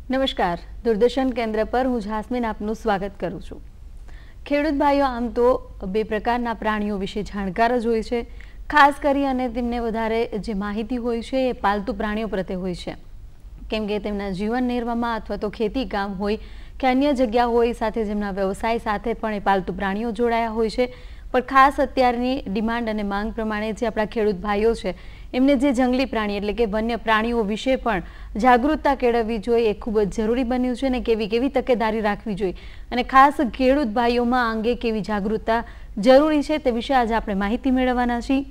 નમસ્કાર, દૂરદર્શન કેન્દ્ર પર હું જાસ્મીન આપનું સ્વાગત કરું છું। ખેડૂત ભાઈઓ આમ તો બે પ્રકારના પ્રાણીઓ વિશે જાણકાર જ હોય છે, ખાસ કરી અને તેમને વધારે જે માહિતી હોય છે એ પાલતુ પ્રાણીઓ પ્રત્યે હોય છે, કેમ કે તેમના જીવન નિર્વાહમાં અથવા તો ખેતી કામ હોય કે અન્ય જગ્યા હોય સાથે જેમના વ્યવસાય સાથે પણ એ પાલતુ પ્રાણીઓ જોડાયા હોય છે। પણ ખાસ અત્યારની ડિમાન્ડ અને માંગ પ્રમાણે જે આપણા ખેડૂત ભાઈઓ છે એમને જે જંગલી પ્રાણી એટલે કે વન્ય પ્રાણીઓ વિશે પણ જાગૃતતા કેળવવી જોઈએ એ ખૂબ જ જરૂરી બન્યું છે અને કેવી તકેદારી રાખવી જોઈએ અને ખાસ ખેડૂત ભાઈઓમાં આ અંગે કેવી જાગૃતતા જરૂરી છે તે વિશે આજે આપણે માહિતી મેળવવાના છીએ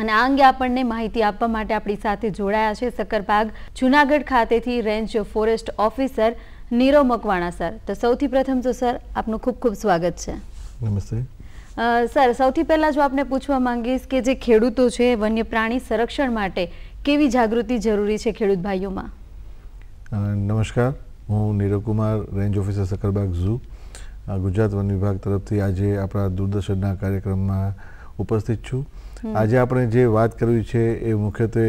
અને આ અંગે આપણને માહિતી આપવા માટે આપણી સાથે જોડાયા છે સક્કરબાગ જૂનાગઢ ખાતેથી range forest officer Nirav Makwana sir. તો સૌથી પ્રથમ તો સર આપનું ખૂબ ખૂબ સ્વાગત છે। નમસ્તે સર, સૌથી પહેલાં જો આપને પૂછવા માંગીશ કે જે ખેડૂતો છે વન્ય પ્રાણી સંરક્ષણ માટે કેવી જાગૃતિ જરૂરી છે ખેડૂત ભાઈઓમાં? નમસ્કાર, હું Nirav Kumar, range officer Sakkarbaug zoo, Gujarat one વિભાગ તરફથી આજે આપણા દૂરદર્શનના કાર્યક્રમમાં ઉપસ્થિત છું। આજે આપણે જે વાત કરવી છે એ મુખ્યત્વે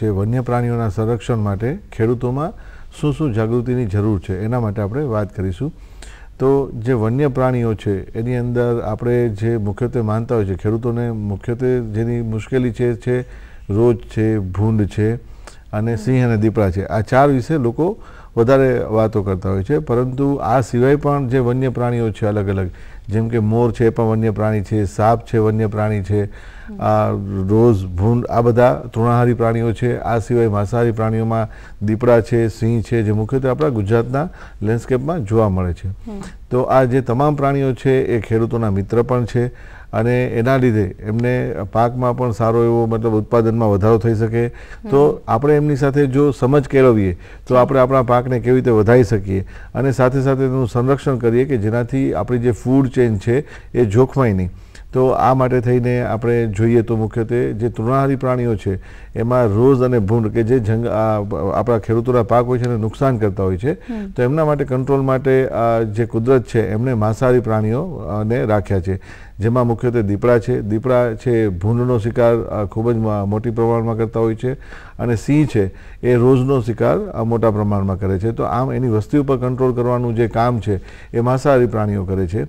જે વન્ય પ્રાણીઓના સંરક્ષણ માટે ખેડૂતોમાં શું જાગૃતિની જરૂર છે એના માટે આપણે વાત કરીશું। તો જે વન્ય પ્રાણીઓ છે એની અંદર આપણે જે મુખ્યત્વે માનતા હોય છે ખેડૂતોને મુખ્યત્વે જેની મુશ્કેલી છે રોજ છે, ભૂંડ છે અને સિંહ અને દીપડા છે। આ ચાર વિશે લોકો વધારે વાતો કરતા હોય છે, પરંતુ આ સિવાય પણ જે વન્ય પ્રાણીઓ છે અલગ અલગ, જેમ કે મોર છે એ પણ વન્ય પ્રાણી છે, સાપ છે વન્ય પ્રાણી છે, રોઝ, ભૂંડ આ બધા તૃણાહારી પ્રાણીઓ છે। આ સિવાય માંસાહારી પ્રાણીઓમાં દીપડા છે, સિંહ છે, જે મુખ્યત્વે આપણા ગુજરાતના લેન્ડસ્કેપમાં જોવા મળે છે। તો આ જે તમામ પ્રાણીઓ છે એ ખેડૂતોના મિત્ર પણ છે અને એના લીધે એમને પાકમાં પણ સારો એવો મતલબ ઉત્પાદનમાં વધારો થઈ શકે। તો આપણે એમની સાથે જો સમજ કેળવીએ તો આપણે આપણા પાકને કેવી રીતે વધારી શકીએ અને સાથે સાથે તેનું સંરક્ષણ કરીએ કે જેનાથી આપણી જે ફૂડ ચેઇન છે એ જોખમાય નહીં। તો આ માટે થઈને આપણે જોઈએ તો મુખ્યત્વે જે તૃણાહારી પ્રાણીઓ છે એમાં રોઝ અને ભૂંડ કે જે આપણા ખેડૂતોના પાક હોય છે એને નુકસાન કરતા હોય છે, તો એમના માટે કંટ્રોલ માટે જે કુદરત છે એમણે માંસાહારી પ્રાણીઓને રાખ્યા છે, જેમાં મુખ્યત્વે દીપડા છે ભૂંડનો શિકાર ખૂબ જ મોટી પ્રમાણમાં કરતા હોય છે અને સિંહ છે એ રોઝનો શિકાર મોટા પ્રમાણમાં કરે છે। તો આમ એની વસ્તી ઉપર કંટ્રોલ કરવાનું જે કામ છે એ માંસાહારી પ્રાણીઓ કરે છે।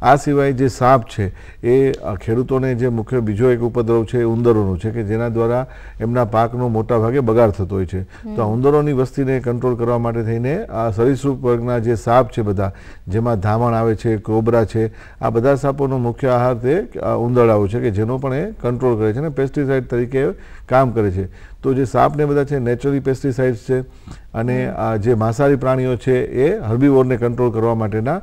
આ સિવાય જે સાપ છે એ ખેડૂતોને જે મુખ્ય બીજો એક ઉપદ્રવ છે એ ઉંદરોનો છે કે જેના દ્વારા એમના પાકનો મોટા ભાગે બગાડ થતો હોય છે। તો આ ઉંદરોની વસ્તીને કંટ્રોલ કરવા માટે થઈને આ સરીસૃપ વર્ગના જે સાપ છે બધા, જેમાં ધામણ આવે છે, કોબરા છે, આ બધા સાપોનો મુખ્ય આહાર તે ઉંદરડાઓ છે કે જેનો પણ એ કંટ્રોલ કરે છે અને પેસ્ટિસાઇડ તરીકે કામ કરે છે। તો જે સાપને બધા છે નેચરલી પેસ્ટિસાઇડ્સ છે અને જે માંસાહારી પ્રાણીઓ છે એ હર્બીવોરને કંટ્રોલ કરવા માટેના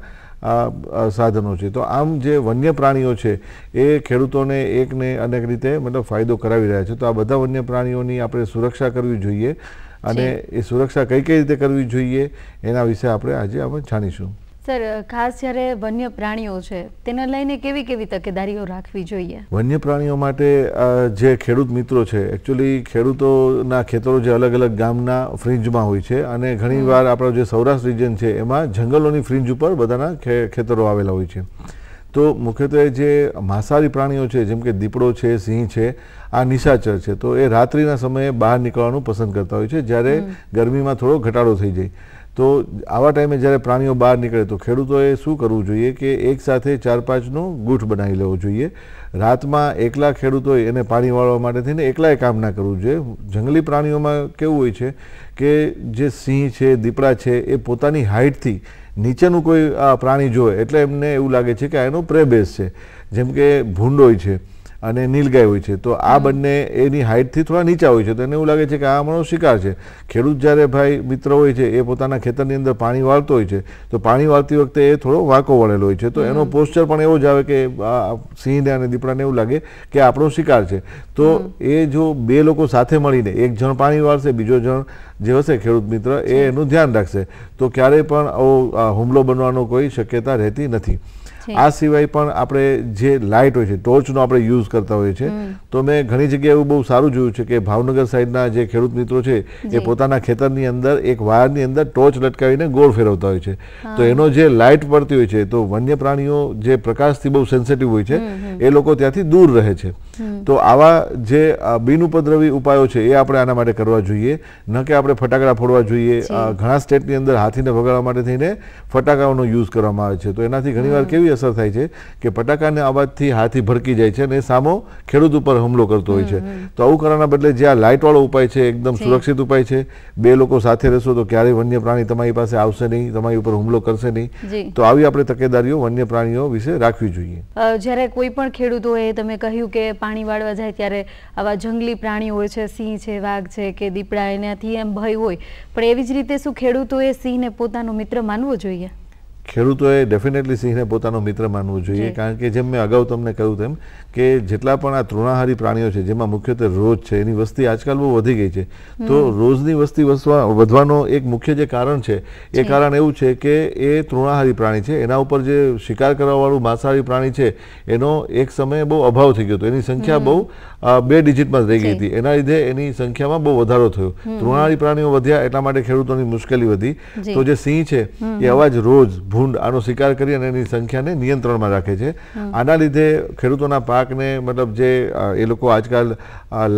સાધનો છે। તો આમ જે વન્ય પ્રાણીઓ છે એ ખેડૂતોને એકને અનેક રીતે મતલબ ફાયદો કરાવી રહ્યા છે। તો આ બધા વન્ય પ્રાણીઓની આપણે સુરક્ષા કરવી જોઈએ અને એ સુરક્ષા કઈ રીતે કરવી જોઈએ એના વિશે આપણે આજે જાણીશું। સર, ખાસ જ્યારે વન્ય પ્રાણીઓ છે તેને લઈને કેવી તકેદારીઓ રાખવી જોઈએ? વન્ય પ્રાણીઓ માટે જે ખેડૂત મિત્રો છે, એકચ્યુઅલી ખેડૂતોના ખેતરો જે અલગ અલગ ગામના ફ્રિન્જમાં હોય છે અને ઘણીવાર આપણો જે સૌરાષ્ટ્ર રિજન છે એમાં જંગલોની ફ્રિન્જ ઉપર બધાના ખેતરો આવેલા હોય છે। તો મુખ્યત્વે જે માંસાહારી પ્રાણીઓ છે જેમ કે દીપડો છે, સિંહ છે, આ નિશાચર છે, તો એ રાત્રિના સમયે બહાર નીકળવાનું પસંદ કરતા હોય છે જ્યારે ગરમીમાં થોડો ઘટાડો થઈ જાય। તો આવા ટાઈમે જ્યારે પ્રાણીઓ બહાર નીકળે તો ખેડૂતોએ શું કરવું જોઈએ કે એક સાથે 4-5નો ગૂઠ બનાવી લેવો જોઈએ। રાતમાં એકલા ખેડૂતોએ એને પાણી વાળવા માટે થઈને એકલાએ કામ ના કરવું જોઈએ। જંગલી પ્રાણીઓમાં કેવું હોય છે કે જે સિંહ છે, દીપડા છે, એ પોતાની હાઇટથી નીચેનું કોઈ પ્રાણી જોવે એટલે એમને એવું લાગે છે કે આ એનો પ્રે બેઝ છે, જેમ કે ભૂંડ હોય છે અને નીલગાય હોય છે। તો આ બંને એની હાઇટથી થોડા નીચા હોય છે તો એને એવું લાગે છે કે આ અમારો શિકાર છે। ખેડૂત જ્યારે ભાઈ મિત્ર હોય છે એ પોતાના ખેતરની અંદર પાણી વાળતો હોય છે તો પાણી વાળતી વખતે એ થોડો વાંકો વળેલો હોય છે, તો એનો પોસ્ચર પણ એવો જ આવે કે સિંહને અને દીપડાને એવું લાગે કે આપણો શિકાર છે। તો એ જો બે લોકો સાથે મળીને એક જણ પાણી વાળશે, બીજો જણ જે હશે ખેડૂત મિત્ર એ એનું ધ્યાન રાખશે તો ક્યારેય પણ આવો હુમલો બનવાનો કોઈ શક્યતા રહેતી નથી। આ સિવાય પણ આપણે જે લાઇટ હોય છે, ટોર્ચનો આપણે યુઝ કરતા હોઈએ છીએ. તો મેં ઘણી જગ્યાએ એવું બહુ સારું જોયું છે કે ભાવનગર સાઈડના જે ખેડૂત મિત્રો છે એ પોતાના ખેતરની અંદર એક વાયરની અંદર ટોર્ચ લટકાવીને ગોળ ફેરવતા હોય છે. તો એનો જે લાઇટ પડતી હોય છે તો વન્ય પ્રાણીઓ જે પ્રકાશથી બહુ સેન્સિટિવ હોય છે એ લોકો ત્યાંથી દૂર રહે છે. તો આવા જે બિનઉપદ્રવી ઉપાયો છે એ આપણે આના માટે કરવા જોઈએ, ન કે આપણે ફટાકડા ફોડવા જોઈએ. ઘણા સ્ટેટની અંદર હાથીને ભગાડવા માટે થઈને ફટાકાઓનો યુઝ કરવામાં આવે છે. તો એનાથી ઘણીવાર કેવી અસર થાય છે કે ફટાકાના અવાજથી હાથી ભડકી જાય છે અને સામો ખેડૂત ઉપર હુમલો કરતો હોય છે. તો આવું કરવાના બદલે જે આ લાઇટવાળો ઉપાય છે એકદમ સુરક્ષિત ઉપાય છે. બે લોકો સાથે રહેશો તો ક્યારેય વન્ય પ્રાણી તમારી પાસે આવશે નહીં, તમારી ઉપર હુમલો કરશે નહીં. તો આવી આપણે તકેદારીઓ વન્ય પ્રાણીઓ વિશે રાખવી જોઈએ. જ્યારે કોઈ પણ ખેડૂતોએ તમે કહ્યું કે પાણી વાળવા જાય ત્યારે આવા જંગલી પ્રાણીઓ હોય છે, સિંહ છે, વાઘ છે કે દીપડા, એનાથી એમ ભય હોય, પણ એવી જ રીતે શું ખેડૂતોએ સિંહને પોતાનો મિત્ર માનવો જોઈએ? ખેડૂતોએ ડેફિનેટલી સિંહને પોતાનો મિત્ર માનવું જોઈએ, કારણ કે જેમ મેં અગાઉ તમને કહ્યું તેમ કે જેટલા પણ આ તૃણાહારી પ્રાણીઓ છે જેમાં મુખ્યત્વે રોજ છે એની વસ્તી આજકાલ બહુ વધી ગઈ છે. તો રોજની વસ્તી વધવાનો એક મુખ્ય જે કારણ છે એ કારણ એવું છે કે એ તૃણાહારી પ્રાણી છે. એના ઉપર જે શિકાર કરવાવાળું માંસાહારી પ્રાણી છે એનો એક સમયે બહુ અભાવ થઈ ગયો હતો. એની સંખ્યા બહુ 2 ડિજિટમાં રહી ગઈ હતી. એના લીધે એની સંખ્યામાં બહુ વધારો થયો. તૃણાહારી પ્રાણીઓ વધ્યા એટલા માટે ખેડૂતોની મુશ્કેલી વધી. તો જે સિંહ છે એ અવાજ રોજ ભૂંડ આનો શિકાર કરી અને એની સંખ્યાને નિયંત્રણમાં રાખે છે. આના લીધે ખેડૂતોના પાકને મતલબ જે એ લોકો આજકાલ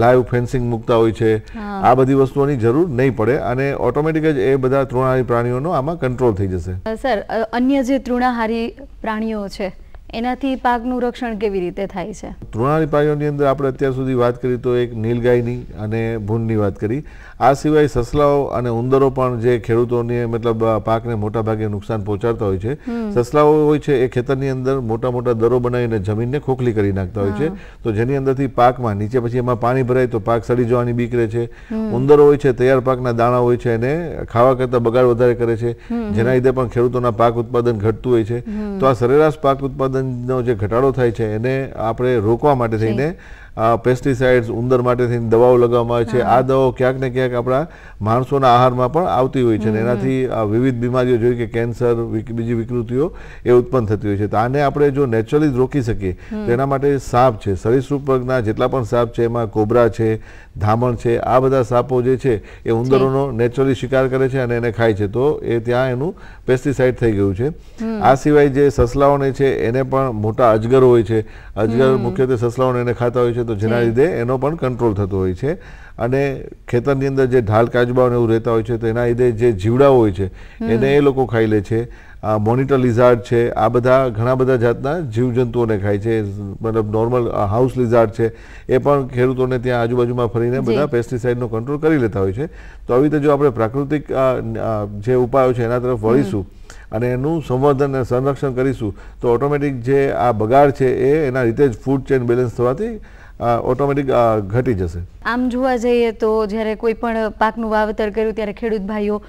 લાઈવ ફેન્સિંગ મૂકતા હોય છે, આ બધી વસ્તુઓની જરૂર નહીં પડે અને ઓટોમેટિક જ એ બધા તૃણાહારી પ્રાણીઓનો આમાં કંટ્રોલ થઈ જશે. સર, અન્ય જે તૃણાહારી પ્રાણીઓ છે એનાથી પાકનું રક્ષણ કેવી રીતે થાય છે? તૃણાહારી પ્રાણીઓની અંદર આપણે અત્યાર સુધી વાત કરી તો એક નીલગાયની અને ભૂંડની વાત કરી. આ સિવાય સસલાઓ અને ઉંદરો પણ જે ખેડૂતોને મતલબ પાકને મોટા ભાગે નુકસાન પહોંચાડતા હોય છે. સસલાઓ હોય છે એ ખેતરની અંદર મોટા મોટા દરો બનાવીને જમીનને ખોખલી કરી નાખતા હોય છે. તો જેની અંદરથી પાકમાં નીચે પછી એમાં પાણી ભરાય તો પાક સડી જવાની બીક રહે છે. ઉંદરો હોય છે તૈયાર પાકના દાણા હોય છે એને ખાવા કરતાં બગાડ વધારે કરે છે, જેના લીધે પણ ખેડૂતોના પાક ઉત્પાદન ઘટતું હોય છે. તો આ સરેરાશ પાક ઉત્પાદનનો જે ઘટાડો થાય છે એને આપણે રોકવા માટે થઈને પેસ્ટિસાઇડ્સ, ઉંદર માટે થઈને દવાઓ લગાવવામાં આવે છે. આ દવાઓ ક્યાંક ને ક્યાંક આપણા માણસોના આહારમાં પણ આવતી હોય છે. એનાથી વિવિધ બીમારીઓ જેવી કે કેન્સર, બીજી વિકૃતિઓ એ ઉત્પન્ન થતી હોય છે. તો આને આપણે જો નેચરલી રોકી શકીએ તો એના માટે સાપ છે, સરીસૃપ વર્ગના જેટલા પણ સાપ છે એમાં કોબરા છે, ધામણ છે, આ બધા સાપો જે છે એ ઉંદરોનો નેચરલી શિકાર કરે છે અને એને ખાય છે. તો એ ત્યાં એનું પેસ્ટિસાઇડ થઈ ગયું છે. આ સિવાય જે સસલાઓને છે એને પણ મોટા અજગર હોય છે. અજગર મુખ્યત્વે સસલાઓને એને ખાતા હોય છે. તો જેના લીધે એનો પણ કંટ્રોલ થતો હોય છે. અને ખેતરની અંદર જે ઢાલ કાચબાઓ એવું રહેતા હોય છે તો એના લીધે જે જીવડાઓ હોય છે એને એ લોકો ખાઈ લે છે. મોનિટર લિઝાર્ડ છે, આ બધા ઘણા બધા જાતના જીવજંતુઓને ખાય છે. મતલબ નોર્મલ હાઉસ લિઝાર્ડ છે એ પણ ખેડૂતોને ત્યાં આજુબાજુમાં ફરીને બધા પેસ્ટિસાઇડનો કંટ્રોલ કરી લેતા હોય છે. તો આવી રીતે જો આપણે પ્રાકૃતિક જે ઉપાયો છે એના તરફ વળીશું અને એનું સંવર્ધન અને સંરક્ષણ કરીશું તો ઓટોમેટિક જે આ બગાડ છે એ એના રીતે જ ફૂડ ચેઇન બેલેન્સ થવાથી ઓટોમેટિક ઘટી જશે. આમ જોવા જઈએ તો જ્યારે કોઈ પણ પાકનું વાવેતર કર્યું ત્યારે ખેડૂત ભાઈઓ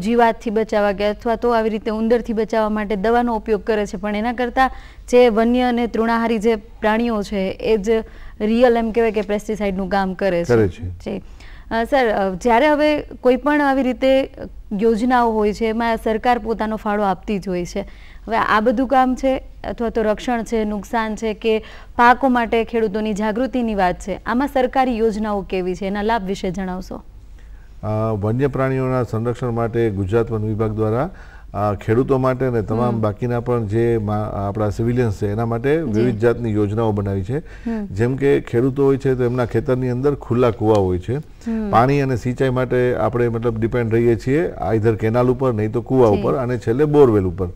જીવાતથી બચાવવા કે અથવા તો આવી રીતે ઉંદરથી બચાવવા માટે દવાનો ઉપયોગ કરે છે, પણ એના કરતાં જે વન્ય અને તૃણાહારી જે પ્રાણીઓ છે એ જ રિયલ એમ કહેવાય કે પેસ્ટિસાઇડનું કામ કરે છે. સર, જ્યારે હવે કોઈ પણ આવી રીતે યોજનાઓ હોય છે એમાં સરકાર પોતાનો ફાળો આપતી જ હોય છે. હવે આ બધું કામ છે અથવા તો રક્ષણ છે, નુકસાન છે કે પાકો માટે ખેડૂતોની જાગૃતિની વાત છે, આમાં સરકારી યોજનાઓ કેવી છે એના લાભ વિશે જણાવશો? વન્ય પ્રાણીઓના સંરક્ષણ માટે ગુજરાત વન વિભાગ દ્વારા ખેડૂતો માટે અને તમામ બાકીના પણ જે આપણા સિવિલિયન્સ છે એના માટે વિવિધ જાતની યોજનાઓ બનાવી છે. જેમ કે ખેડૂતો હોય છે તો એમના ખેતરની અંદર ખુલ્લા કૂવા હોય છે. પાણી અને સિંચાઈ માટે આપણે મતલબ ડિપેન્ડ રહીએ છીએ આઈધર કેનાલ ઉપર, નહીં તો કૂવા ઉપર અને છેલ્લે બોરવેલ ઉપર.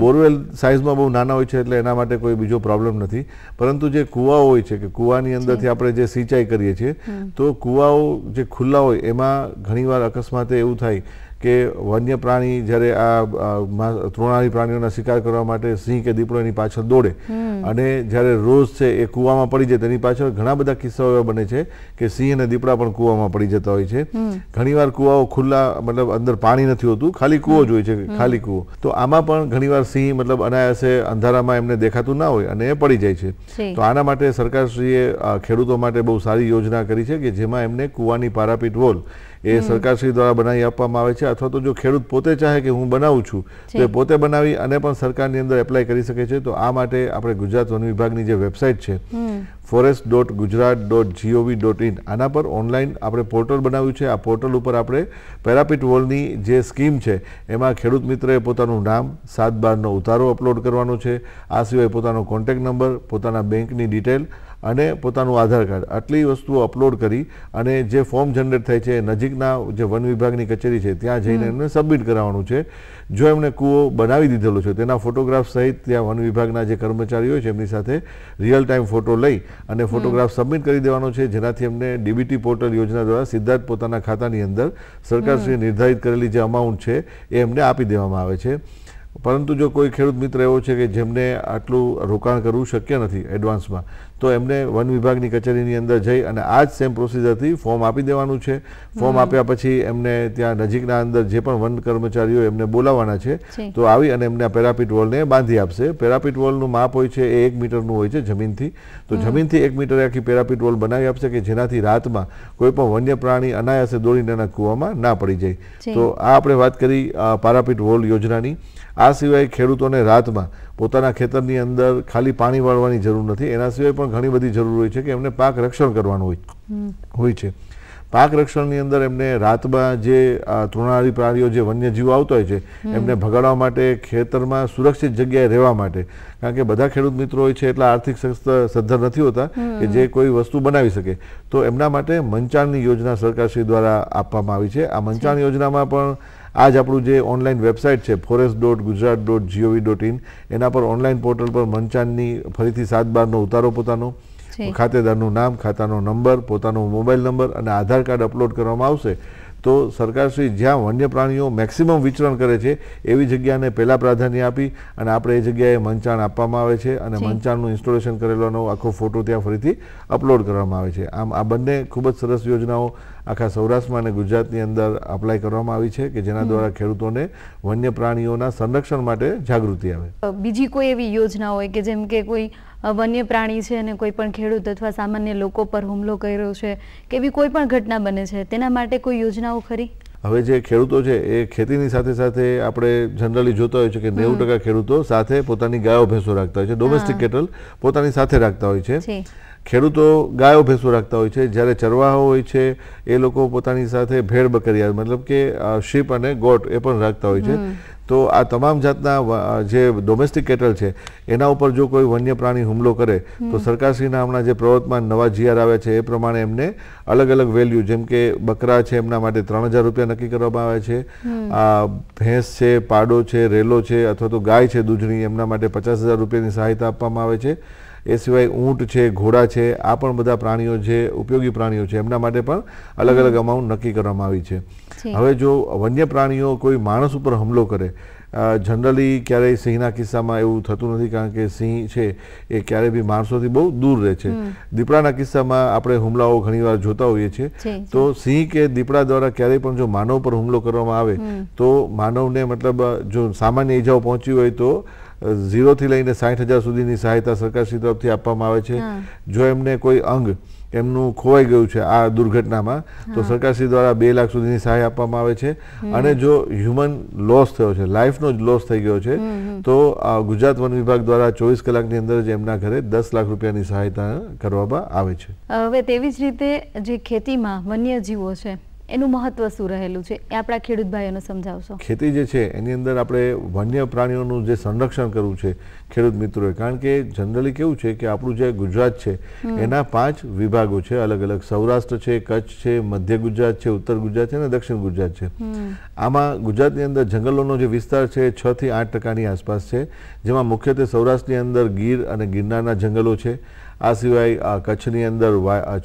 બોરવેલ સાઇઝમાં બહુ નાના હોય છે એટલે એના માટે કોઈ બીજો પ્રોબ્લેમ નથી. પરંતુ જે કૂવાઓ હોય છે કે કૂવાની અંદરથી આપણે જે સિંચાઈ કરીએ છીએ તો કૂવાઓ જે ખુલ્લા હોય એમાં ઘણીવાર અકસ્માતે એવું થાય કે વન્ય પ્રાણી જ્યારે આ તૃણાહારી પ્રાણીઓના શિકાર કરવા માટે સિંહ કે દીપડો એની પાછળ દોડે અને જ્યારે રોઝ છે એ કૂવામાં પડી જાય તેની પાછળ ઘણા બધા કિસ્સાઓ એવા બને છે કે સિંહ અને દીપડા પણ કૂવામાં પડી જતા હોય છે. ઘણીવાર કૂવાઓ ખુલ્લા મતલબ અંદર પાણી નથી હોતું, ખાલી કૂવો જ હોય છે, ખાલી કૂવો. તો આમાં પણ ઘણીવાર સિંહ મતલબ અનાયાસે અંધારામાં એમને દેખાતું ના હોય અને એ પડી જાય છે. તો આના માટે સરકારશ્રીએ ખેડૂતો માટે બહુ સારી યોજના કરી છે કે જેમાં એમને કૂવાની પારાપીટ વોલ એ સરકારશ્રી દ્વારા બનાવી આપવામાં આવે છે, અથવા તો જો ખેડૂત પોતે ચાહે કે હું બનાવું છું તો એ પોતે બનાવી અને પણ સરકારની અંદર એપ્લાય કરી શકે છે. તો આ માટે આપણે ગુજરાત વન વિભાગની જે વેબસાઇટ છે forest.gujarat.gov.in આના પર ઓનલાઈન આપણે પોર્ટલ બનાવ્યું છે. આ પોર્ટલ ઉપર આપણે પેરાપીટ વોલની જે સ્કીમ છે એમાં ખેડૂત મિત્રએ પોતાનું નામ, 7/12નો ઉતારો અપલોડ કરવાનો છે. આ સિવાય પોતાનો કોન્ટેક્ટ નંબર, પોતાના બેંકની ડિટેલ અને પોતાનું આધાર કાર્ડ, આટલી વસ્તુઓ અપલોડ કરી અને જે ફોર્મ જનરેટ થાય છે નજીકના જે વન વિભાગની કચેરી છે ત્યાં જઈને એમને સબમિટ કરાવવાનું છે. જો એમણે કૂવો બનાવી દીધેલો છે તેના ફોટોગ્રાફ સહિત ત્યાં વન વિભાગના જે કર્મચારીઓ છે એમની સાથે રિયલ ટાઈમ ફોટો લઈ અને ફોટોગ્રાફ સબમિટ કરી દેવાનો છે, જેનાથી એમને ડીબીટી પોર્ટલ યોજના દ્વારા સીધા જ પોતાના ખાતાની અંદર સરકારશ્રીએ નિર્ધારિત કરેલી જે અમાઉન્ટ છે એ એમને આપી દેવામાં આવે છે. પરંતુ જો કોઈ ખેડૂત મિત્ર એવો છે કે જેમને આટલું રોકાણ કરવું શક્ય નથી એડવાન્સમાં, તો એમને વન વિભાગની કચેરીની અંદર જઈ અને આ જ સેમ પ્રોસિજરથી ફોર્મ આપી દેવાનું છે. ફોર્મ આપ્યા પછી એમને ત્યાં નજીકના અંદર જે પણ વન કર્મચારીઓ એમને બોલાવવાના છે, તો આવી અને એમને આ પેરાપીટ વોલને બાંધી આપશે. પેરાપીટ વોલનું માપ હોય છે એ 1 મીટરનું હોય છે જમીનથી. તો જમીનથી 1 મીટર આખી પેરાપીટ વોલ બનાવી આપશે કે જેનાથી રાતમાં કોઈ પણ વન્ય પ્રાણી અનાયાસે દોડીને એના કૂવામાં ના પડી જાય. તો આ આપણે વાત કરી પેરાપીટ વોલ યોજનાની. આ સિવાય ખેડૂતોને રાતમાં પોતાના ખેતરની અંદર ખાલી પાણી વાળવાની જરૂર નથી, એના સિવાય પણ ઘણી બધી જરૂર હોય છે કે એમને પાક રક્ષણ કરવાનું હોય છે. પાક રક્ષણની અંદર એમને રાતમાં જે તૃણાહારી પ્રાણીઓ જે વન્યજીવો આવતા હોય છે એમને ભગાડવા માટે, ખેતરમાં સુરક્ષિત જગ્યાએ રહેવા માટે, કારણ કે બધા ખેડૂત મિત્રો હોય છે એટલા આર્થિક સદ્ધર નથી હોતા કે જે કોઈ વસ્તુ બનાવી શકે, તો એમના માટે મંચાણની યોજના સરકારશ્રી દ્વારા આપવામાં આવી છે. આ મંચાણ યોજનામાં પણ આજ આપણું જે ઓનલાઈન વેબસાઇટ છે forest.gujarat.gov.in એના પર ઓનલાઈન પોર્ટલ પર મંચાણની ફરીથી 7/12નો ઉતારો, પોતાનો ખાતેદારનું નામ, ખાતાનો નંબર, પોતાનો મોબાઈલ નંબર અને આધાર કાર્ડ અપલોડ કરવામાં આવશે. તો સરકારશ્રી જ્યાં વન્ય પ્રાણીઓ મેક્સિમમ વિચરણ કરે છે એવી જગ્યાને પહેલાં પ્રાધાન્ય આપી અને આપણે એ જગ્યાએ મંચાણ આપવામાં આવે છે અને મંચાણનું ઇન્સ્ટોલેશન કરેલોનો આખો ફોટો ત્યાં ફરીથી અપલોડ કરવામાં આવે છે. આમ આ બંને ખૂબ જ સરસ યોજનાઓ આખા સૌરાષ્ટ્રમાં અને ગુજરાતની અંદર અપ્લાય કરવામાં આવી છે કે જેના દ્વારા ખેડૂતોને વન્ય પ્રાણીઓના સંરક્ષણ માટે જાગૃતિ આવે. બીજી કોઈ એવી યોજના હોય કે જેમ કે કોઈ વન્ય પ્રાણી છે અને કોઈ પણ ખેડૂત અથવા સામાન્ય લોકો પર હુમલો કર્યો છે કે એવી કોઈ પણ ઘટના બને છે, તેના માટે કોઈ યોજનાઓ ખરી? હવે જે ખેડૂતો છે એ ખેતીની સાથે સાથે આપણે જનરલી જોતા હોય છે કે 90% ખેડૂતો સાથે પોતાની ગાયો ભેંસો રાખતા હોય છે, ડોમેસ્ટિક કેટલ પોતાની સાથે રાખતા હોય છે. ખેડૂતો ગાયો ભેંસો રાખતા હોય છે, જ્યારે ચરવાહો હોય છે એ લોકો પોતાની સાથે ભેડ બકરિયા મતલબ કે શીપ અને ગોટ એ પણ રાખતા હોય છે. તો આ તમામ જાતના જે ડોમેસ્ટિક કેટલ છે એના ઉપર જો કોઈ વન્ય પ્રાણી હુમલો કરે તો સરકારશ્રીના હમણાં જે પ્રવર્તમાન નવા GR આવ્યા છે એ પ્રમાણે એમને અલગ અલગ વેલ્યુ, જેમ કે બકરા છે એમના માટે 3000 રૂપિયા નક્કી કરવામાં આવે છે, ભેંસ છે, પાડો છે, રેલો છે અથવા તો ગાય છે દૂધની, એમના માટે 50,000 રૂપિયાની સહાયતા આપવામાં આવે છે. એ સિવાય ઊંટ છે, ઘોડા છે, આ પણ બધા પ્રાણીઓ જે ઉપયોગી પ્રાણીઓ છે એમના માટે પણ અલગ અલગ અમાઉન્ટ નક્કી કરવામાં આવી છે. હવે જો વન્ય પ્રાણીઓ કોઈ માણસ ઉપર હુમલો કરે, જનરલી ક્યારેય સિંહના કિસ્સામાં એવું થતું નથી કારણ કે સિંહ છે એ ક્યારેય બી માણસોથી બહુ દૂર રહે છે. દીપડાના કિસ્સામાં આપણે હુમલાઓ ઘણીવાર જોતા હોઈએ છીએ. તો સિંહ કે દીપડા દ્વારા ક્યારેય પણ જો માનવ પર હુમલો કરવામાં આવે તો માનવને મતલબ જો સામાન્ય ઈજાઓ પહોંચી હોય તો 0 થી લઈને 60,000 સુધીની સહાયતા સરકારશ્રી તરફથી આપવામાં આવે છે. જો એમને કોઈ અંગ એમનું ખોવાઈ ગયું છે આ દુર્ઘટનામાં તો સરકારશ્રી દ્વારા 2 લાખ સુધીની સહાય આપવામાં આવે છે. અને જો હ્યુમન લોસ થયો છે, લાઈફનો જ લોસ થઈ ગયો છે, તો ગુજરાત વન વિભાગ દ્વારા 24 કલાકની અંદર જ એમના ઘરે 10 લાખ રૂપિયાની સહાયતા કરવામાં આવે છે. હવે તેવી જ રીતે જે ખેતીમાં વન્યજીવો છે એનું મહત્વ શું રહેલું છે એ આપણા ખેડૂત ભાઈઓને સમજાવશો? ખેતી જે છે એની અંદર આપણે વન્ય પ્રાણીઓનું જે સંરક્ષણ કરવું છે ખેડૂત મિત્રોએ, કારણ કે જનરલી કેવું છે કે આપણું જે ગુજરાત છે એના 5 વિભાગો છે અલગ અલગ. સૌરાષ્ટ્ર છે, કચ્છ છે, મધ્ય ગુજરાત છે, ઉત્તર ગુજરાત છે અને દક્ષિણ ગુજરાત છે. આમાં ગુજરાતની અંદર જંગલોનો જે વિસ્તાર છે 6 થી 8% આસપાસ છે, જેમાં મુખ્યત્વે સૌરાષ્ટ્રની અંદર ગીર અને ગિરનારના જંગલો છે. આ સિવાય કચ્છની અંદર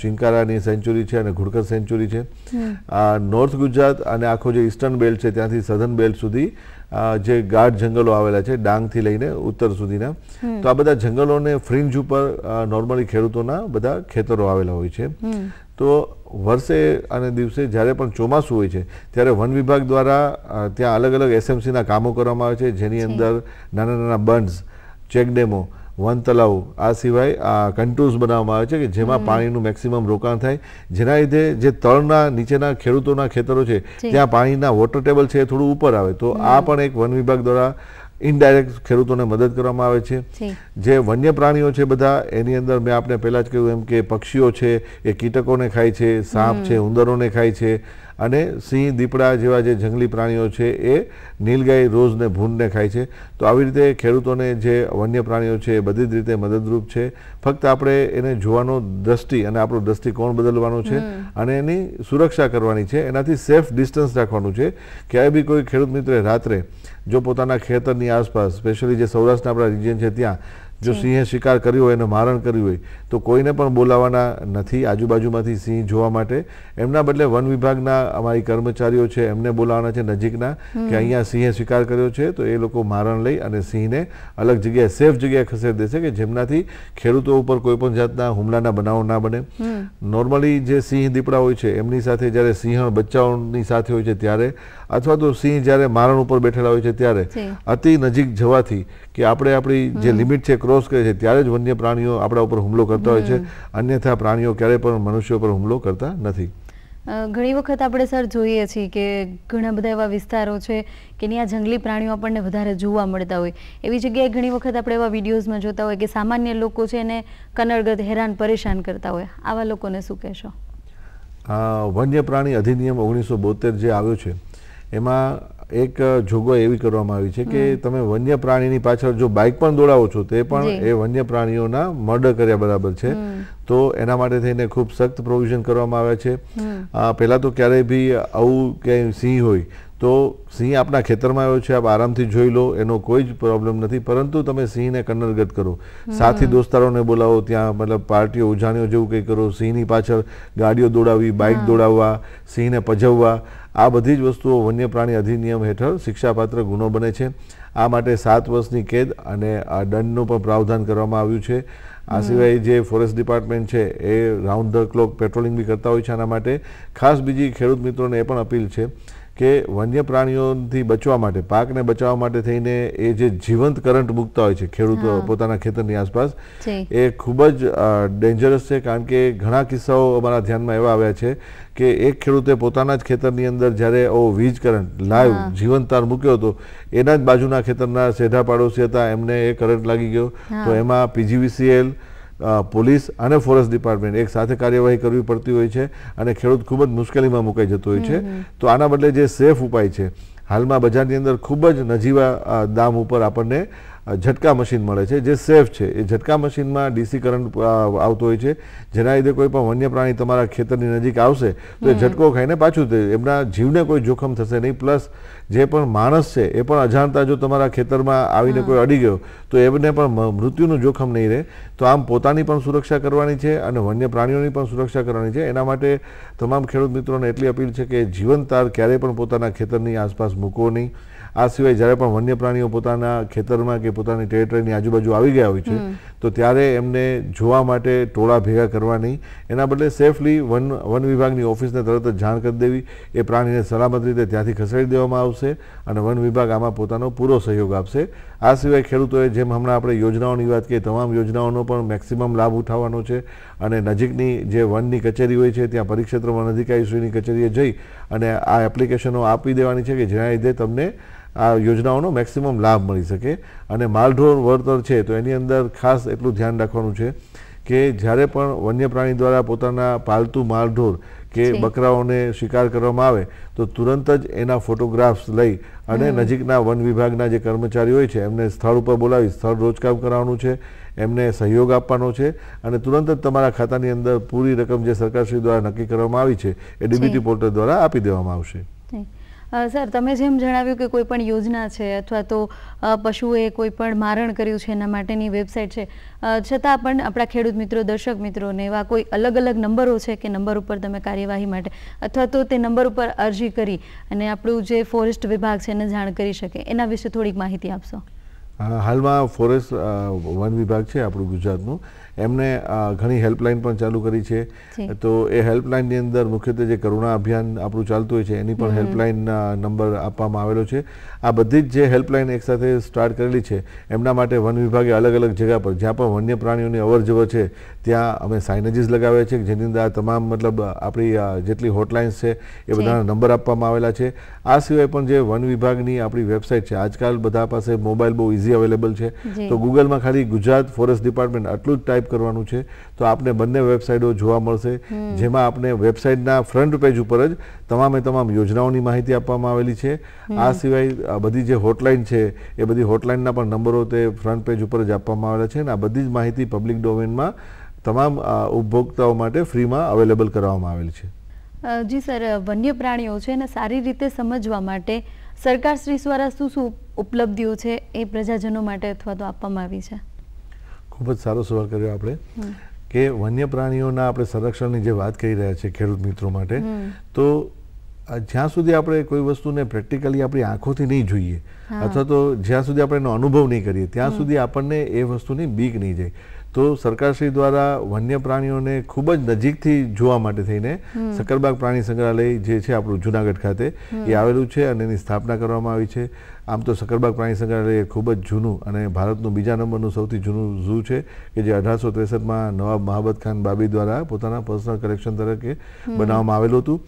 ચિંકારાની સેન્ચુરી છે અને ઘુડખર સેન્ચુરી છે. નોર્થ ગુજરાત અને આખો જે ઈસ્ટર્ન બેલ્ટ છે ત્યાંથી સધર્ન બેલ્ટ સુધી જે ગાઢ જંગલો આવેલા છે ડાંગથી લઈને ઉત્તર સુધીના, તો આ બધા જંગલોને ફ્રિન્જ ઉપર નોર્મલી ખેડૂતોના બધા ખેતરો આવેલા હોય છે. તો વર્ષે અને દિવસે જ્યારે પણ ચોમાસું હોય છે ત્યારે વન વિભાગ દ્વારા ત્યાં અલગ અલગ SMCના કામો કરવામાં આવે છે, જેની અંદર નાના નાના બંડ્સ, ચેકડેમો, વન તલાવ, આ સિવાય કન્ટુર્સ બનાવવામાં આવે છે કે જેમાં પાણીનું મેક્સિમમ રોકાણ થાય, જેના લીધે જે તળના નીચેના ખેડૂતોના ખેતરો છે ત્યાં પાણીના વોટર ટેબલ છે એ થોડું ઉપર આવે. તો આ પણ એક વન વિભાગ દ્વારા ઇનડાયરેક્ટ ખેડૂતોને મદદ કરવામાં આવે છે. જે વન્ય પ્રાણીઓ છે બધા, એની અંદર મેં આપણે પહેલાં જ કહ્યું એમ કે પક્ષીઓ છે એ કીટકોને ખાય છે, સાપ છે ઉંદરોને ખાય છે, અને સિંહ, દીપડા જેવા જે જંગલી પ્રાણીઓ છે એ નીલગાય, રોઝને, ભૂંડને ખાય છે. તો આવી રીતે ખેડૂતોને જે વન્ય પ્રાણીઓ છે એ બધી જ રીતે મદદરૂપ છે. ફક્ત આપણે એને જોવાનો દ્રષ્ટિ અને આપણો દ્રષ્ટિકોણ બદલવાનો છે અને એની સુરક્ષા કરવાની છે. એનાથી સેફ ડિસ્ટન્સ રાખવાનું છે. ક્યાંય બી કોઈ ખેડૂત મિત્રે રાત્રે જો પોતાના ખેતરની આસપાસ, સ્પેશિયલી જે સૌરાષ્ટ્રના આપણા રિજિયન છે ત્યાં જો સિંહે શિકાર કર્યો હોય અને મારણ કર્યું હોય તો કોઈને પણ બોલાવવાના નથી આજુબાજુમાંથી સિંહ જોવા માટે. એમના બદલે વન વિભાગના અમારી કર્મચારીઓ છે એમને બોલાવવાના છે નજીકના, કે અહીંયા સિંહે શિકાર કર્યો છે, તો એ લોકો મારણ લઈ અને સિંહને અલગ જગ્યાએ, સેફ જગ્યાએ ખસેડી દેશે કે જેમનાથી ખેડૂતો ઉપર કોઈ પણ જાતના હુમલાના બનાવો ના બને. નોર્મલી જે સિંહ, દીપડા હોય છે એમની સાથે જ્યારે સિંહણ બચ્ચાઓની સાથે હોય છે ત્યારે, અથવા તો સિંહ જ્યારે મારણ ઉપર બેઠેલા હોય છે ત્યારે અતિ નજીક જવાથી કે આપણે આપણી જે લિમિટ છે ક્રોસ કરે છે ત્યારે જ વન્ય પ્રાણીઓ આપણા ઉપર હુમલો કરતા હોય છે. અન્યથા પ્રાણીઓ ક્યારેય પણ મનુષ્યો પર હુમલો કરતા નથી. ઘણી વખત આપણે સર જોઈએ છીએ કે ઘણા બધા એવા વિસ્તારો છે કે ત્યાં જંગલી પ્રાણીઓ આપણને વધારે જોવા મળતા હોય. એવી જગ્યાએ ઘણી વખત આપણે એવા વિડીયોઝમાં જોતા હોય કે સામાન્ય લોકો છે એને કનડગત હેરાન પરેશાન કરતા હોય. આવા લોકોને શું કહેશો? વન્ય પ્રાણી અધિનિયમ 1972 જે આવ્યો છે એમાં એક જોગવાઈ એવી કરવામાં આવી છે કે તમે વન્ય પ્રાણીની પાછળ જો બાઇક પણ દોડાવો છો તે પણ એ વન્ય પ્રાણીઓના મર્ડર કર્યા બરાબર છે. તો એના માટે થઈને ખૂબ સખ્ત પ્રોવિઝન કરવામાં આવ્યા છે. પહેલાં તો ક્યારેય બી આવું ક્યાંય સિંહ હોય તો સિંહ આપણા ખેતરમાં આવ્યો છે, આપ આરામથી જોઈ લો, એનો કોઈ જ પ્રોબ્લેમ નથી. પરંતુ તમે સિંહને કનડગત કરો, સાથી દોસ્તારોને બોલાવો, ત્યાં મતલબ પાર્ટીઓ, ઉજાણીઓ જેવું કંઈ કરો, સિંહની પાછળ ગાડીઓ દોડાવવી, બાઇક દોડાવવા, સિંહને પજવવા, આ બધી જ વસ્તુઓ વન્ય પ્રાણી અધિનિયમ હેઠળ શિક્ષાપાત્ર ગુનો બને છે. આ માટે 7 વર્ષની કેદ અને દંડનું પણ પ્રાવધાન કરવામાં આવ્યું છે. આ સિવાય જે ફોરેસ્ટ ડિપાર્ટમેન્ટ છે એ રાઉન્ડ ધ ક્લોક પેટ્રોલિંગ બી કરતા હોય છે. આના માટે ખાસ બીજી ખેડૂત મિત્રોને એ પણ અપીલ છે કે વન્ય પ્રાણીઓથી બચવા માટે, પાકને બચાવવા માટે થઈને એ જે જીવંત કરંટ મૂકતા હોય છે ખેડૂતો પોતાના ખેતરની આસપાસ, એ ખૂબ જ ડેન્જરસ છે. કારણ કે ઘણા કિસ્સાઓ અમારા ધ્યાનમાં એવા આવ્યા છે કે એક ખેડૂતે પોતાના જ ખેતરની અંદર જ્યારે વીજ કરંટ લાઈવ જીવંત તાર મૂક્યો હતો, એના જ બાજુના ખેતરના સેઢા પાડોશી હતા, એમને એ કરંટ લાગી ગયો. તો એમાં PGVCL, પોલીસ અને ફોરેસ્ટ ડિપાર્ટમેન્ટ એક સાથે કાર્યવાહી કરવી પડતી હોય છે અને ખેડૂત ખૂબ જ મુશ્કેલીમાં મુકાઈ જતો હોય છે. તો આના બદલે જે સેફ ઉપાય છે, હાલમાં બજારની અંદર ખૂબ જ નજીવા દામ ઉપર આપણને ઝટકા મશીન મળે છે જે સેફ છે. એ ઝટકા મશીનમાં DC કરંટ આવતો હોય છે, જેના લીધે કોઈ પણ વન્ય પ્રાણી તમારા ખેતરની નજીક આવશે તો એ ઝટકો ખાઈને પાછું એમના જીવને કોઈ જોખમ થશે નહીં. પ્લસ જે પણ માણસ છે એ પણ અજાણતા જો તમારા ખેતરમાં આવીને કોઈ અડી ગયો તો એમને પણ મૃત્યુનું જોખમ નહીં રહે. તો આમ પોતાની પણ સુરક્ષા કરવાની છે અને વન્ય પ્રાણીઓની પણ સુરક્ષા કરવાની છે. એના માટે તમામ ખેડૂત મિત્રોને એટલી અપીલ છે કે જીવંત તાર ક્યારેય પણ પોતાના ખેતરની આસપાસ મૂકવો નહીં. આ સિવાય જ્યારે પણ વન્ય પ્રાણીઓ પોતાના ખેતરમાં કે પોતાની ટેરિટરીની આજુબાજુ આવી ગયા હોય છે તો ત્યારે એમને જોવા માટે ટોળા ભેગા કરવા નહીં. એના બદલે સેફલી વન વિભાગની ઓફિસને તરત જ જાણ કરી દેવી. એ પ્રાણીને સલામત રીતે ત્યાંથી ખસેડી દેવામાં આવશે અને વન વિભાગ આમાં પોતાનો પૂરો સહયોગ આપશે. આ સિવાય ખેડૂતોએ જેમ હમણાં આપણે યોજનાઓની વાત કરીએ, તમામ યોજનાઓનો પણ મેક્સિમમ લાભ ઉઠાવવાનો છે અને નજીકની જે વનની કચેરી હોય છે ત્યાં પરિક્ષેત્ર વન અધિકારીશ્રીની કચેરીએ જઈ અને આ એપ્લિકેશનો આપી દેવાની છે કે જેના લીધે તમને આ યોજનાઓનો મેક્સિમમ લાભ મળી શકે. અને માલઢોર વળતર છે તો એની અંદર ખાસ એટલું ધ્યાન રાખવાનું છે કે જ્યારે પણ વન્ય પ્રાણી દ્વારા પોતાના પાલતુ માલઢોર કે બકરાઓને શિકાર કરવામાં આવે તો તુરંત જ એના ફોટોગ્રાફ્સ લઈ અને નજીકના વન વિભાગના જે કર્મચારીઓ હોય છે એમને સ્થળ ઉપર બોલાવી સ્થળ રોજકામ કરાવવાનું છે, એમને સહયોગ આપવાનો છે અને તુરંત જ તમારા ખાતાની અંદર પૂરી રકમ જે સરકારશ્રી દ્વારા નક્કી કરવામાં આવી છે એ DBT પોર્ટલ દ્વારા આપી દેવામાં આવશે. સર, તમે જેમ જણાવ્યું કે કોઈ પણ યોજના છે અથવા તો પશુએ કોઈ પણ મારણ કર્યું છે એના માટેની વેબસાઇટ છે, છતાં પણ આપણા ખેડૂત મિત્રો, દર્શક મિત્રોને એવા કોઈ અલગ અલગ નંબરો છે કે નંબર ઉપર તમે કાર્યવાહી માટે અથવા તો તે નંબર ઉપર અરજી કરી અને આપણું જે ફોરેસ્ટ વિભાગ છે એને જાણ કરી શકે, એના વિશે થોડીક માહિતી આપશો? હાલમાં ફોરેસ્ટ વન વિભાગ છે આપણું ગુજરાતનું, એમને ઘણી હેલ્પલાઇન પણ ચાલુ કરી છે. તો એ હેલ્પલાઇનની અંદર મુખ્યત્વે જે કરુણા અભિયાન આપણું ચાલતું હોય છે એની પણ હેલ્પલાઇન નંબર આપવામાં આવેલો છે. આ બધી જ જે હેલ્પલાઇન એકસાથે સ્ટાર્ટ કરેલી છે એમના માટે વન વિભાગે અલગ અલગ જગ્યા પર જ્યાં પણ વન્ય પ્રાણીઓની અવરજવર છે ત્યાં અમે સાઇનેજીસ લગાવ્યા છે જેની અંદર આ તમામ મતલબ આપણી જેટલી હોટલાઇન્સ છે એ બધાના નંબર આપવામાં આવેલા છે. આ સિવાય પણ જે વન વિભાગની આપણી વેબસાઇટ છે, આજકાલ બધા પાસે મોબાઈલ બહુ ઇઝી અવેલેબલ છે, તો ગૂગલમાં ખાલી ગુજરાત ફોરેસ્ટ ડિપાર્ટમેન્ટ આટલું જ ટાઈપ કરવાનું છે તો આપને બંને વેબસાઇટો જોવા મળશે, જેમાં આપણે વેબસાઇટના ફ્રન્ટ પેજ ઉપર જ તમામે તમામ યોજનાઓની માહિતી આપવામાં આવેલી છે. આ સિવાય બધી જે હોટલાઇન છે એ બધી હોટલાઇનના પણ નંબરો તે ફ્રન્ટ પેજ ઉપર જ આપવામાં આવેલા છે અને આ બધી જ માહિતી પબ્લિક ડોમેનમાં તમામ ઉપભોક્તાઓ માટે ફ્રીમાં અવેલેબલ કરવામાં આવેલી છે. જી સર, વન્ય પ્રાણીઓ છે અને સારી રીતે સમજવા માટે સરકાર શ્રી દ્વારા શું શું ઉપલબ્ધિઓ છે એ પ્રજાજનો માટે અથવા તો આપવામાં આવી છે? ખૂબ જ સારો સવાલ કર્યો આપણે કે વન્ય પ્રાણીઓના આપણે સંરક્ષણની જે વાત કરી રહ્યા છીએ ખેડૂત મિત્રો માટે, તો જ્યાં સુધી આપણે કોઈ વસ્તુને પ્રેક્ટિકલી આપણી આંખોથી નહીં જોઈએ અથવા તો જ્યાં સુધી આપણે એનો અનુભવ નહીં કરીએ ત્યાં સુધી આપણને એ વસ્તુની બીક નહીં જાય. તો સરકારશ્રી દ્વારા વન્ય પ્રાણીઓને ખૂબ જ નજીકથી જોવા માટે થઈને સક્કરબાગ પ્રાણી સંગ્રહાલય જે છે આપણું જુનાગઢ ખાતે એ આવેલું છે અને એની સ્થાપના કરવામાં આવી છે. આમ તો સક્કરબાગ પ્રાણી સંગ્રહાલય ખૂબ જ જૂનું અને ભારતનું બીજા નંબરનું સૌથી જૂનું ઝૂ છે કે જે 1863માં નવાબ મહાબત ખાન બાબી દ્વારા પોતાના પર્સનલ કલેક્શન તરીકે બનાવવામાં આવેલું હતું.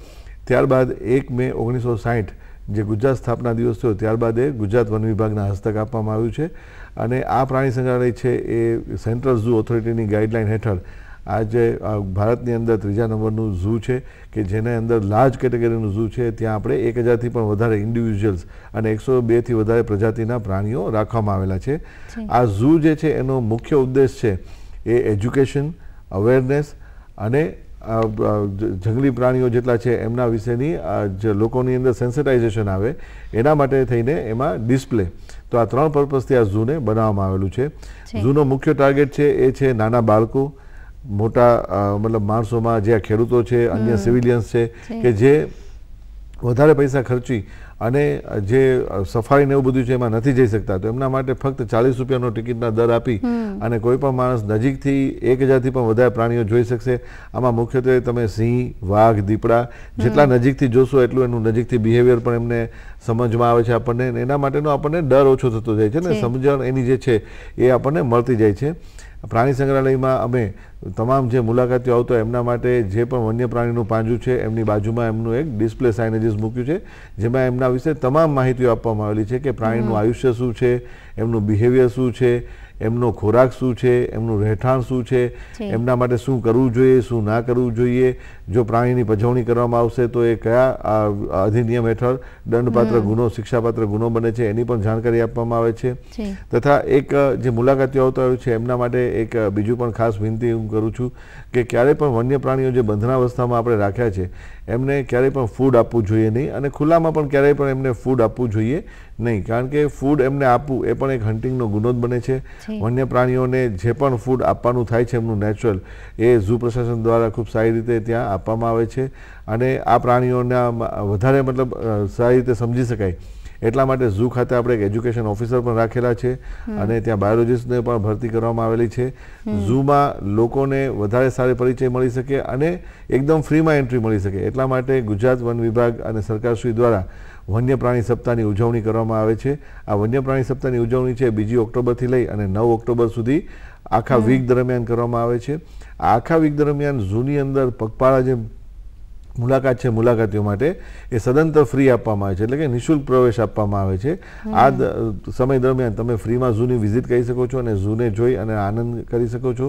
ત્યારબાદ 1 મે 1960 જે ગુજરાત સ્થાપના દિવસ થયો ત્યારબાદ એ ગુજરાત વન વિભાગના હસ્તક આપવામાં આવ્યું છે અને આ પ્રાણી સંગ્રહાલય છે એ સેન્ટ્રલ ઝૂ ઓથોરિટીની ગાઈડલાઇન હેઠળ આજે ભારતની અંદર 3જા નંબરનું ઝૂ છે કે જેને અંદર લાર્જ કેટેગરીનું ઝૂ છે. ત્યાં આપણે 1000થી પણ વધારે ઇન્ડિવિજ્યુઅલ્સ અને 102થી વધારે પ્રજાતિના પ્રાણીઓ રાખવામાં આવેલા છે. આ ઝૂ જે છે એનો મુખ્ય ઉદ્દેશ છે એ એજ્યુકેશન, અવેરનેસ અને જંગલી પ્રાણીઓ જેટલા છે એમના વિશેની જે લોકોની અંદર સેન્સિટાઇઝેશન આવે એના માટે થઈને એમાં ડિસ્પ્લે. તો આ 3 પર્પઝથી આ ઝૂને બનાવવામાં આવેલું છે. ઝૂનો મુખ્ય ટાર્ગેટ છે એ છે નાના બાળકો, મોટા મતલબ માણસોમાં જે ખેડૂતો છે, અન્ય સિવિલિયન્સ છે કે જે વધારે પૈસા ખર્ચી અને જે સફારી ને એવું બધું છે એમાં નથી જઈ શકતા, તો એમના માટે ફક્ત 40 રૂપિયાનો ટિકિટના દર આપી અને કોઈ પણ માણસ નજીકથી 1000થી પણ વધારે પ્રાણીઓ જોઈ શકશે. આમાં મુખ્યત્વે તમે સિંહ, વાઘ, દીપડા જેટલા નજીકથી જોશો એટલું એનું નજીકથી બિહેવિયર પણ એમને સમજમાં આવે છે આપણને, એના માટેનો આપણને ડર ઓછો થતો જાય છે ને સમજણ એની જે છે એ આપણને મળતી જાય છે. પ્રાણી સંગ્રહાલયમાં અમે તમામ જે મુલાકાતીઓ આવતો એમના માટે જે પણ વન્ય પ્રાણીનું પાંજરું છે એમની બાજુમાં એમનું એક ડિસ્પ્લે સાઇનેજીસ મૂક્યું છે જેમાં એમના વિશે તમામ માહિતીઓ આપવામાં આવેલી છે કે પ્રાણીનું આયુષ્ય શું છે, એમનું બિહેવિયર શું છે, એમનો ખોરાક શું છે, એમનું રહેઠાણ શું છે, એમના માટે શું કરવું જોઈએ, શું ના કરવું જોઈએ, જો પ્રાણીની પજવણી કરવામાં આવશે તો એ કયા અધિનિયમ હેઠળ દંડપાત્ર ગુનો, શિક્ષાપાત્ર ગુનો બને છે એની પણ જાણકારી આપવામાં આવે છે. તથા એક જે મુલાકાતીઓ આવતા હોય છે એમના માટે એક બીજું પણ ખાસ વિનંતી હું કરું છું કે ક્યારેય પણ વન્ય પ્રાણીઓ જે બંધનાવસ્થામાં આપણે રાખ્યા છે એમને ક્યારેય પણ ફૂડ આપવું જોઈએ નહીં અને ખુલ્લામાં પણ ક્યારેય પણ એમને ફૂડ આપવું જોઈએ નહીં, કારણ કે ફૂડ એમને આપવું એ પણ એક હન્ટિંગનો ગુનો જ બને છે. વન્ય પ્રાણીઓને જે પણ ફૂડ આપવાનું થાય છે એમનું નેચરલ એ ઝૂ પ્રશાસન દ્વારા ખૂબ સારી રીતે ત્યાં આપવામાં આવે છે અને આ પ્રાણીઓના વધારે મતલબ સારી રીતે સમજી શકાય એટલા માટે ઝૂ ખાતે આપણે એક એજ્યુકેશન ઓફિસર પણ રાખેલા છે અને ત્યાં બાયોલોજિસ્ટને પણ ભરતી કરવામાં આવેલી છે. ઝૂમાં લોકોને વધારે સારો પરિચય મળી શકે અને એકદમ ફ્રીમાં એન્ટ્રી મળી શકે એટલા માટે ગુજરાત વન વિભાગ અને સરકારશ્રી દ્વારા વન્ય પ્રાણી સપ્તાહની ઉજવણી કરવામાં આવે છે. આ વન્ય પ્રાણી સપ્તાહની ઉજવણી છે 2 ઓક્ટોબરથી લઈ અને 9 ઓક્ટોબર સુધી આખા વીક દરમિયાન કરવામાં આવે છે. આ આખા વીક દરમિયાન ઝૂની અંદર પગપાળા જે મુલાકાત છે મુલાકાતીઓ માટે એ સદંતર ફ્રી આપવામાં આવે છે, એટલે કે નિઃશુલ્ક પ્રવેશ આપવામાં આવે છે. આ સમય દરમિયાન તમે ફ્રીમાં ઝૂની વિઝિટ કરી શકો છો અને ઝૂને જોઈ અને આનંદ કરી શકો છો.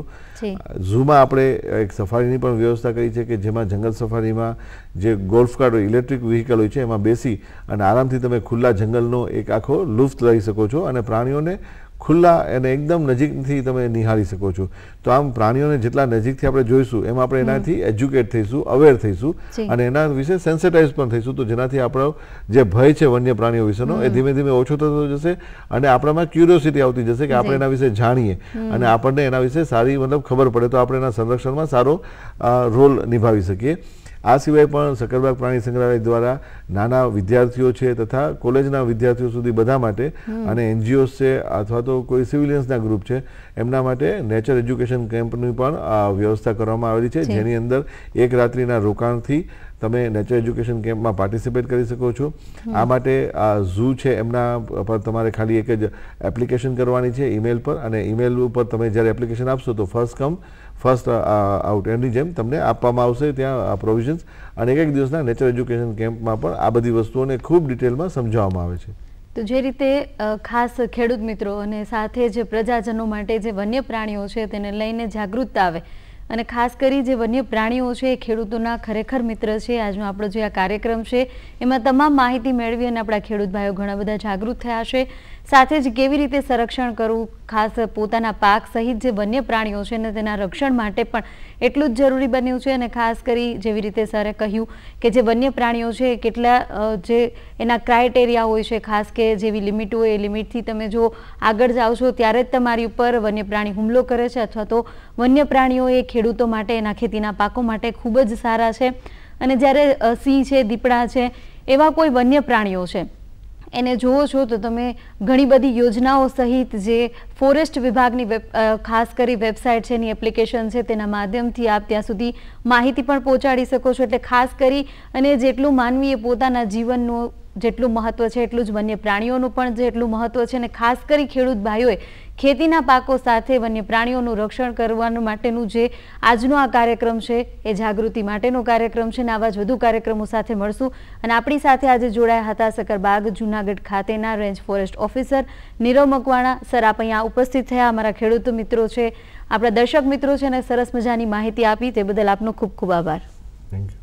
ઝૂમાં આપણે એક સફારીની પણ વ્યવસ્થા કરી છે કે જેમાં જંગલ સફારીમાં જે ગોલ્ફ કાર્ટ હોય, ઇલેક્ટ્રિક વ્હીકલ હોય છે એમાં બેસી અને આરામથી તમે ખુલ્લા જંગલનો એક આખો લુફ્ત લઈ શકો છો અને પ્રાણીઓને ખુલ્લા અને એકદમ નજીકથી તમે નિહાળી શકો છો. તો આમ પ્રાણીઓને જેટલા નજીકથી આપણે જોઈશું એમ આપણે એનાથી એજ્યુકેટ થઈશું, અવેર થઈશું અને એના વિશે સેન્સિટાઇઝ પણ થઈશું, તો જેનાથી આપણો જે ભય છે વન્ય પ્રાણીઓ વિશેનો એ ધીમે ધીમે ઓછો થતો જશે અને આપણામાં ક્યુરિયોસિટી આવતી જશે કે આપણે એના વિશે જાણીએ અને આપણને એના વિશે સારી મતલબ ખબર પડે તો આપણે એના સંરક્ષણમાં સારો રોલ નિભાવી શકીએ. આ સિવાય પણ સક્કરબાગ પ્રાણી સંગ્રહાલય દ્વારા નાના વિદ્યાર્થીઓ છે તથા કોલેજના વિદ્યાર્થીઓ સુધી બધા માટે અને NGOs છે અથવા તો કોઈ સિવિલિયન્સના ગ્રુપ છે એમના માટે નેચર એજ્યુકેશન કેમ્પની પણ વ્યવસ્થા કરવામાં આવેલી છે, જેની અંદર એક રાત્રિના રોકાણથી તમે નેચર એજ્યુકેશન કેમ્પમાં પાર્ટિસિપેટ કરી શકો છો. આ માટે આ ઝૂ છે એમના પર તમારે ખાલી એક જ એપ્લિકેશન કરવાની છે ઈમેલ પર, અને ઈમેલ ઉપર તમે જ્યારે એપ્લિકેશન આપશો તો ફર્સ્ટ કમ ફર્સ્ટ આઉટ એની જેમ તમને આપવામાં આવશે ત્યાં પ્રોવિઝન્સ, અને એક દિવસના નેચર એજ્યુકેશન કેમ્પમાં પણ આ બધી વસ્તુઓને ખૂબ ડિટેલમાં સમજાવવામાં આવે છે. તો જે રીતે ખાસ ખેડૂત મિત્રો અને સાથે જ પ્રજાજનો માટે જે વન્ય પ્રાણીઓ છે તેને લઈને જાગૃતતા આવે, અને ખાસ કરી જે વન્ય પ્રાણીઓ છે એ ખેડૂતોના ખરેખર મિત્ર છે. આજનો આપણો જે આ કાર્યક્રમ છે એમાં તમામ માહિતી મેળવી અને આપણા ખેડૂત ભાઈઓ ઘણા બધા જાગૃત થયા છે. સાથે જ કેવી રીતે સંરક્ષણ કરવું, ખાસ પોતાના પાક સહિત જે વન્ય પ્રાણીઓ છે ને તેના રક્ષણ માટે પણ એટલું જ જરૂરી બન્યું છે. અને ખાસ કરી જેવી રીતે સરે કહ્યું કે જે વન્ય પ્રાણીઓ છે કેટલા જે એના ક્રાઇટેરિયા હોય છે, ખાસ કે જેવી લિમિટ હોય એ લિમિટથી તમે જો આગળ જાઓ છો ત્યારે જ તમારી ઉપર વન્ય પ્રાણી હુમલો કરે છે, અથવા તો વન્ય પ્રાણીઓ એ ખેડૂતો માટે એના ખેતીના પાકો માટે ખૂબ જ સારા છે. અને જ્યારે સિંહ છે, દીપડા છે, એવા કોઈ વન્ય પ્રાણીઓ છે એને જુઓ છો તો તમે ઘણી બધી યોજનાઓ સહિત જે ફોરેસ્ટ વિભાગની ખાસ કરી વેબસાઇટ છે, એની એપ્લિકેશન છે, તેના માધ્યમથી આપ ત્યાં સુધી માહિતી પણ પહોંચાડી શકો છો. એટલે ખાસ કરી અને જેટલું માનવીએ પોતાના જીવનનું જેટલું મહત્વ છે એટલું જ વન્ય પ્રાણીઓનું પણ જેટલું મહત્વ છે. અને ખાસ કરી ખેડૂત ભાઈઓએ ખેતીના પાકો સાથે વન્ય પ્રાણીઓનું રક્ષણ કરવાનું માટેનું જે આજનો આ કાર્યક્રમ છે એ જાગૃતિ માટેનો કાર્યક્રમ છે. અને આવા જ વધુ કાર્યક્રમો સાથે મળશું. અને આપણી સાથે આજે જોડાયા હતા સક્કરબાગ જૂનાગઢ ખાતેના range forest officer Nirav Makwana. Sir, આપ અહીંયા ઉપસ્થિત થયા, અમારા ખેડૂત મિત્રો છે, આપણા દર્શક મિત્રો છે, અને સરસ મજાની માહિતી આપી તે બદલ આપનો ખૂબ ખૂબ આભાર. Thank you.